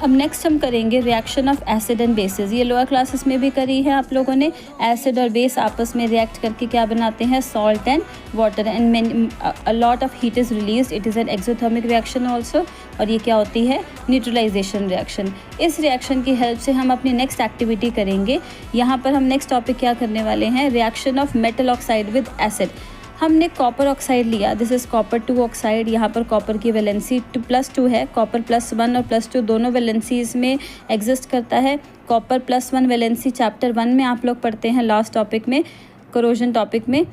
अब नेक्स्ट हम करेंगे reaction of acid and bases. ये लोअर क्लासेस में भी करी है आप लोगों ने। एसिड और बेस आपस में रिएक्ट करके क्या बनाते हैं, salt and water, and a lot of heat is released, it is an exothermic reaction also. और ये क्या होती है, न्यूट्रलाइजेशन रिएक्शन। इस रिएक्शन की हेल्प से हम अपनी नेक्स्ट एक्टिविटी करेंगे। यहाँ पर हम नेक्स्ट टॉपिक क्या करने वाले हैं, reaction of metal oxide with acid. हमने कॉपर ऑक्साइड लिया, दिस इज़ कॉपर 2 ऑक्साइड। यहाँ पर कॉपर की वैलेंसी +2 है, कॉपर +1 और +2 दोनों वैलेंसी इसमें एग्जिस्ट करता है। कॉपर +1 वैलेंसी चैप्टर 1 में आप लोग पढ़ते हैं, लास्ट टॉपिक में, कोरोजन टॉपिक में,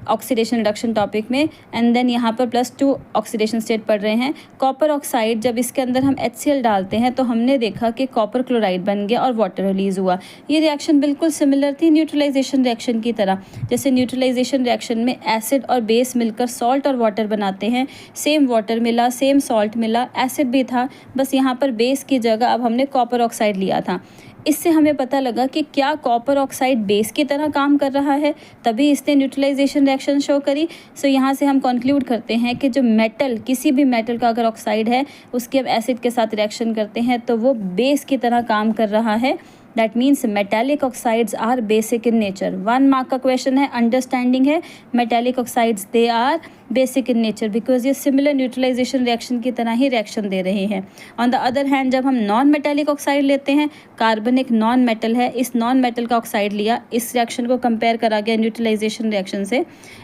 ऑक्सीडेशन रिडक्शन टॉपिक में। एंड देन यहाँ पर +2 ऑक्सीडेशन स्टेट पढ़ रहे हैं। कॉपर ऑक्साइड जब इसके अंदर हम HCl डालते हैं तो हमने देखा कि कॉपर क्लोराइड बन गया और वाटर रिलीज़ हुआ। ये रिएक्शन बिल्कुल सिमिलर थी न्यूट्रलाइजेशन रिएक्शन की तरह। जैसे न्यूट्रलाइजेशन रिएक्शन में एसिड और बेस मिलकर सॉल्ट और वाटर बनाते हैं, सेम वाटर मिला, सेम सॉल्ट मिला, एसिड भी था, बस यहाँ पर बेस की जगह अब हमने कॉपर ऑक्साइड लिया था। इससे हमें पता लगा कि क्या कॉपर ऑक्साइड बेस की तरह काम कर रहा है, तभी इसने न्यूट्रलाइजेशन रिएक्शन शो करी। सो यहाँ से हम कंक्लूड करते हैं कि जो मेटल, किसी भी मेटल का अगर ऑक्साइड है उसके अब एसिड के साथ रिएक्शन करते हैं तो वो बेस की तरह काम कर रहा है। That means metallic oxides are basic in nature. 1 mark का क्वेश्चन है, अंडरस्टैंडिंग है, metallic oxides they are basic in nature because ये सिमिलर न्यूट्रलाइजेशन रिएक्शन की तरह ही रिएक्शन दे रहे हैं। ऑन द अदर हैंड जब हम नॉन मेटेलिक ऑक्साइड लेते हैं, कार्बन एक नॉन मेटल है, इस नॉन मेटल का ऑक्साइड लिया, इस रिएक्शन को कंपेयर करा गया न्यूट्रलाइजेशन रिएक्शन से।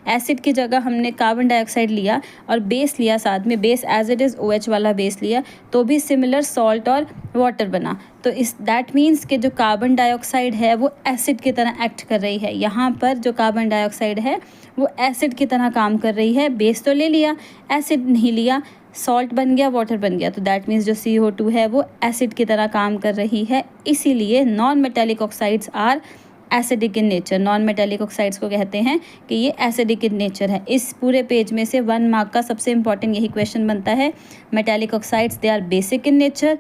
एसिड की जगह हमने कार्बन डाइऑक्साइड लिया और बेस लिया साथ में, base as it is OH वाला बेस लिया, तो भी सिमिलर सॉल्ट और वाटर बना। तो इस दैट मीन्स कि जो कार्बन डाइऑक्साइड है वो एसिड की तरह एक्ट कर रही है। यहाँ पर जो कार्बन डाइऑक्साइड है वो एसिड की तरह काम कर रही है। बेस तो ले लिया, एसिड नहीं लिया, सॉल्ट बन गया, वाटर बन गया, तो दैट मीन्स जो CO2 है वो एसिड की तरह काम कर रही है। इसीलिए non metallic oxides are acidic in nature. Non metallic oxides को कहते हैं कि ये एसिडिक इन नेचर है। इस पूरे पेज में से 1 मार्क का सबसे इंपॉर्टेंट यही क्वेश्चन बनता है। Metallic oxides they are basic in nature,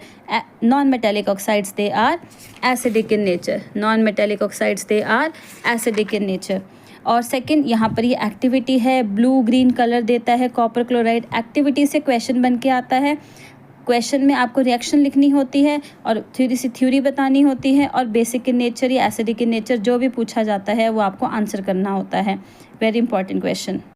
non metallic oxides they are acidic in nature. Non metallic oxides they are acidic in nature. और सेकंड, यहाँ पर ये एक्टिविटी है, ब्लू ग्रीन कलर देता है कॉपर क्लोराइड। एक्टिविटी से question बन के आता है। क्वेश्चन में आपको रिएक्शन लिखनी होती है और थ्योरी बतानी होती है, और बेसिक इन नेचर या एसिडिक इन नेचर जो भी पूछा जाता है वो आपको आंसर करना होता है। Very important question.